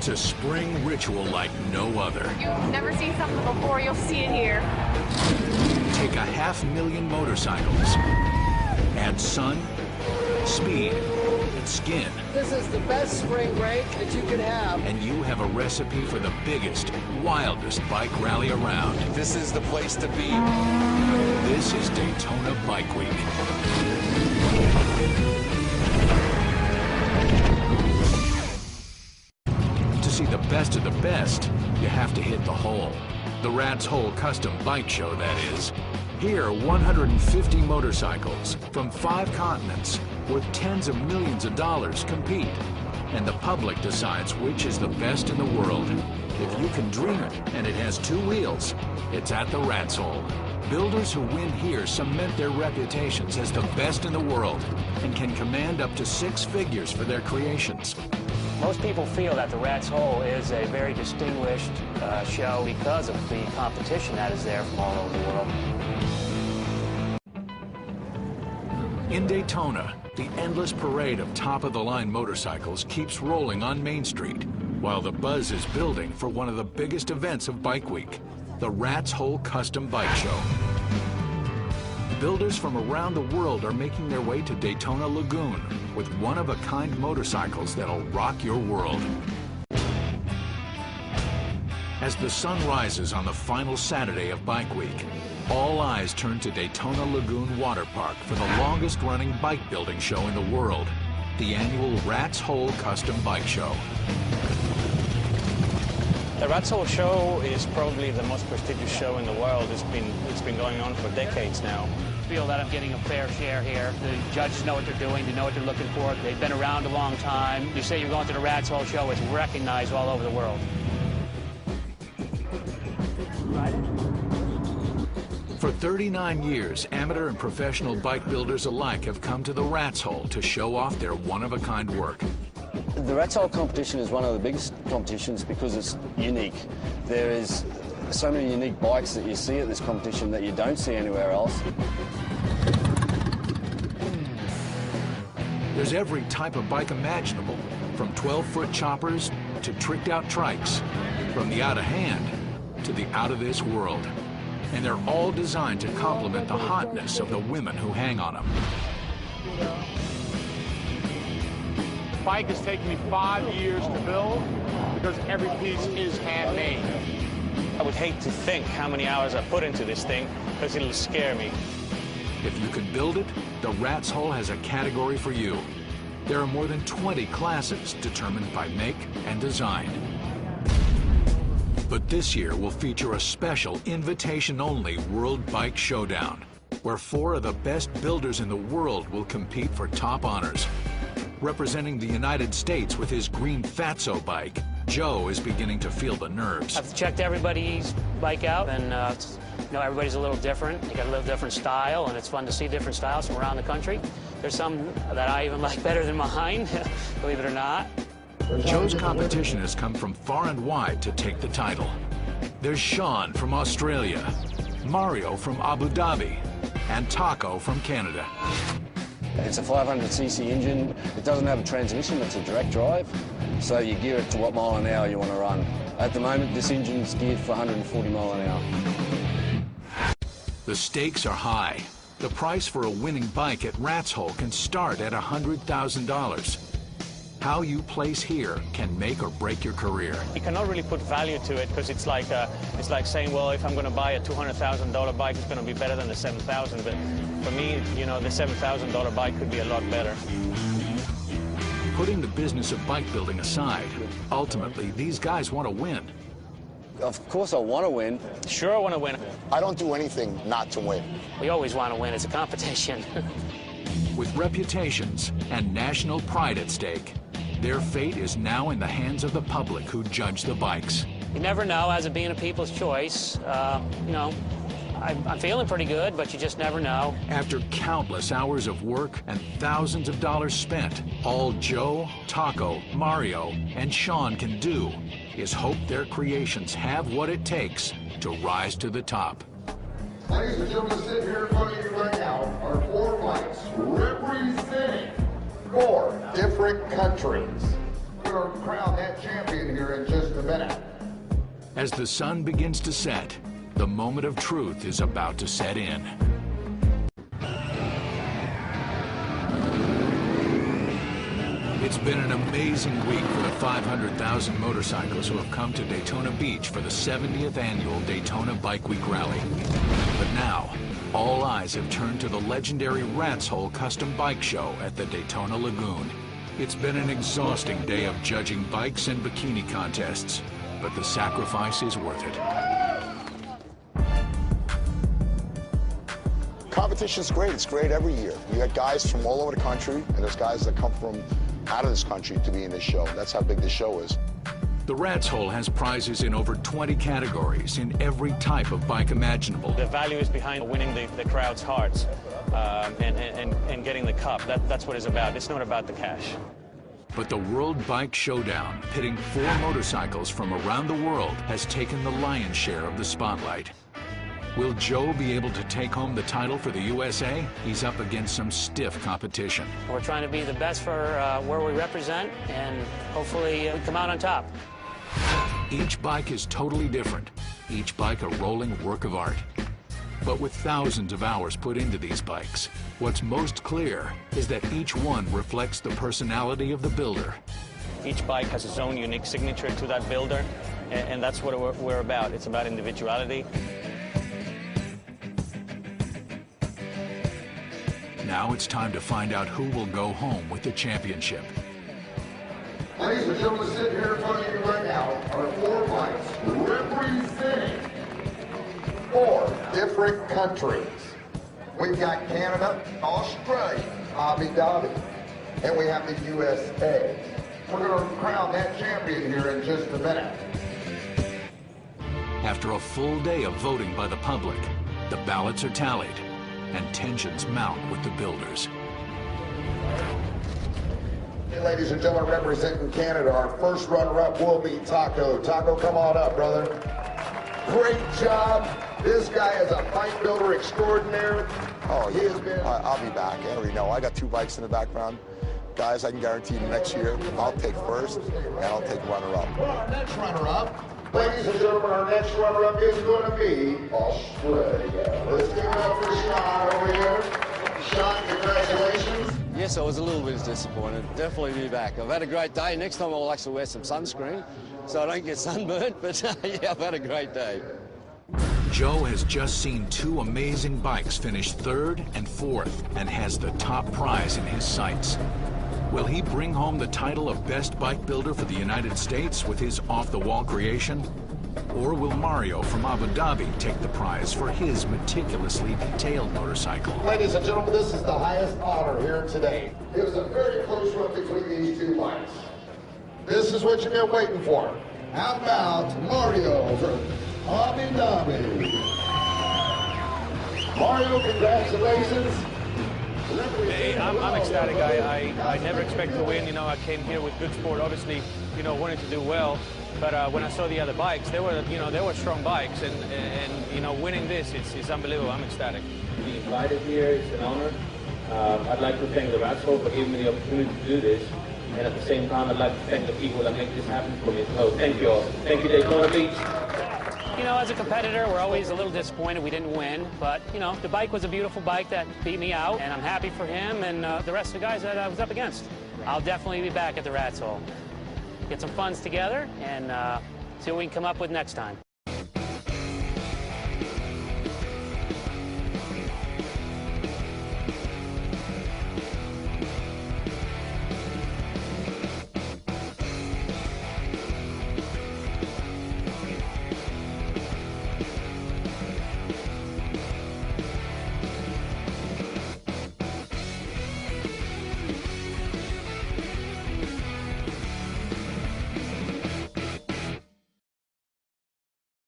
It's a spring ritual like no other. You've never seen something before, you'll see it here. Take 500,000 motorcycles, add sun, speed, and skin. This is the best spring break that you could have. And you have a recipe for the biggest, wildest bike rally around. This is the place to be. This is Daytona Bike Week. To see the best of the best, you have to hit the hole. The Rat's Hole Custom Bike Show, that is. Here, 150 motorcycles from 5 continents worth tens of millions of dollars compete. And the public decides which is the best in the world. If you can dream it and it has 2 wheels, it's at the Rat's Hole. Builders who win here cement their reputations as the best in the world and can command up to 6 figures for their creations. Most people feel that the Rat's Hole is a very distinguished show because of the competition that is there from all over the world. In Daytona, the endless parade of top-of-the-line motorcycles keeps rolling on Main Street, while the buzz is building for one of the biggest events of Bike Week, the Rat's Hole Custom Bike Show. Builders from around the world are making their way to Daytona Lagoon with one-of-a-kind motorcycles that'll rock your world. As the sun rises on the final Saturday of Bike Week, all eyes turn to Daytona Lagoon Water Park for the longest-running bike building show in the world, the annual Rat's Hole Custom Bike Show. The Rat's Hole Show is probably the most prestigious show in the world. It's been going on for decades now. I feel that I'm getting a fair share here. The judges know what they're doing, they know what they're looking for. They've been around a long time. You say you're going to the Rat's Hole Show, it's recognized all over the world. For 39 years, amateur and professional bike builders alike have come to the Rat's Hole to show off their one-of-a-kind work. The Rat's Hole competition is one of the biggest competitions because it's unique. There is so many unique bikes that you see at this competition that you don't see anywhere else. There's every type of bike imaginable, from 12-foot choppers to tricked-out trikes, from the out-of-hand to the out-of-this-world. And they're all designed to complement the hotness of the women who hang on them. The bike has taken me 5 years to build because every piece is handmade. I would hate to think how many hours I put into this thing because it'll scare me. If you can build it, the Rat's Hole has a category for you. There are more than 20 classes determined by make and design. But this year will feature a special invitation-only World Bike Showdown, where 4 of the best builders in the world will compete for top honors. Representing the United States with his green Fatso bike, Joe is beginning to feel the nerves. I've checked everybody's bike out, and you know, everybody's a little different. They got a little different style, and it's fun to see different styles from around the country. There's some that I even like better than mine, believe it or not. Joe's competition has come from far and wide to take the title. There's Sean from Australia, Mario from Abu Dhabi, and Taco from Canada. It's a 500cc engine. It doesn't have a transmission, it's a direct drive. So you gear it to what mile an hour you want to run. At the moment, this engine's geared for 140 mile an hour. The stakes are high. The price for a winning bike at Rat's Hole can start at $100,000. How you place here can make or break your career. You cannot really put value to it because it's like saying, well, if I'm going to buy a $200,000 bike, it's going to be better than the $7,000. But for me, you know, the $7,000 bike could be a lot better. Putting the business of bike building aside, ultimately, these guys want to win. Of course I want to win. Sure, I want to win. I don't do anything not to win. We always want to win. It's a competition. With reputations and national pride at stake, their fate is now in the hands of the public who judge the bikes. You never know, as it being a people's choice. You know, I'm feeling pretty good, but you just never know. After countless hours of work and thousands of dollars spent, all Joe, Taco, Mario, and Sean can do is hope their creations have what it takes to rise to the top. Ladies and gentlemen, sitting here in front of you right now are 4 bikes representing 4 different countries. We're going to crown that champion here in just a minute. As the sun begins to set, the moment of truth is about to set in. It's been an amazing week for the 500,000 motorcyclists who have come to Daytona Beach for the 70th annual Daytona Bike Week Rally. But now, all eyes have turned to the legendary Rat's Hole Custom Bike Show at the Daytona Lagoon. It's been an exhausting day of judging bikes and bikini contests, but the sacrifice is worth it. Competition's great. It's great every year. You got guys from all over the country, and there's guys that come from out of this country to be in this show. That's how big this show is. The Rat's Hole has prizes in over 20 categories in every type of bike imaginable. The value is behind winning the crowd's hearts and getting the cup. That's what it's about. It's not about the cash. But the World Bike Showdown, pitting 4 motorcycles from around the world, has taken the lion's share of the spotlight. Will Joe be able to take home the title for the USA? He's up against some stiff competition. We're trying to be the best for where we represent, and hopefully we come out on top. Each bike is totally different, each bike a rolling work of art. But with thousands of hours put into these bikes, what's most clear is that each one reflects the personality of the builder. Each bike has its own unique signature to that builder, and that's what we're about. It's about individuality. Now it's time to find out who will go home with the championship. Ladies and gentlemen, sitting here in front of you right now are 4 bikes representing 4 different countries. We've got Canada, Australia, Abu Dhabi, and we have the USA. We're going to crown that champion here in just a minute. After a full day of voting by the public, the ballots are tallied and tensions mount with the builders. Hey, ladies and gentlemen, representing Canada, our first runner-up will be Taco. Taco, come on up, brother. Great job. This guy is a bike builder extraordinaire. Oh, he has been. I'll be back. I already know. I got 2 bikes in the background. Guys, I can guarantee you next year, I'll take first, and I'll take runner-up. Well, our next runner-up, ladies and gentlemen, our next runner-up is going to be Australia. Let's give it up for Sean over here. Sean, congratulations. Yes, I was a little bit disappointed. Definitely be back. I've had a great day. Next time I'll actually wear some sunscreen so I don't get sunburned, but yeah, I've had a great day. Joe has just seen 2 amazing bikes finish 3rd and 4th and has the top prize in his sights. Will he bring home the title of Best Bike Builder for the United States with his off-the-wall creation? Or will Mario from Abu Dhabi take the prize for his meticulously detailed motorcycle? Ladies and gentlemen, this is the highest honor here today. It was a very close run between these 2 bikes. This is what you've been waiting for. How about Mario from Abu Dhabi? Mario, congratulations. Hey, I'm ecstatic. I never expected to win. You know, I came here with good sport, obviously, you know, wanting to do well. But when I saw the other bikes, they were strong bikes, and you know, winning this is unbelievable. I'm ecstatic. To be invited here is an honor. I'd like to thank the Rat's Hole for giving me the opportunity to do this, and at the same time, I'd like to thank the people that make this happen for me. So thank you all. Thank you, Daytona Beach. You know, as a competitor, we're always a little disappointed we didn't win, but, you know, the bike was a beautiful bike that beat me out, and I'm happy for him and the rest of the guys that I was up against. I'll definitely be back at the Rat's Hole. Get some funds together and see what we can come up with next time.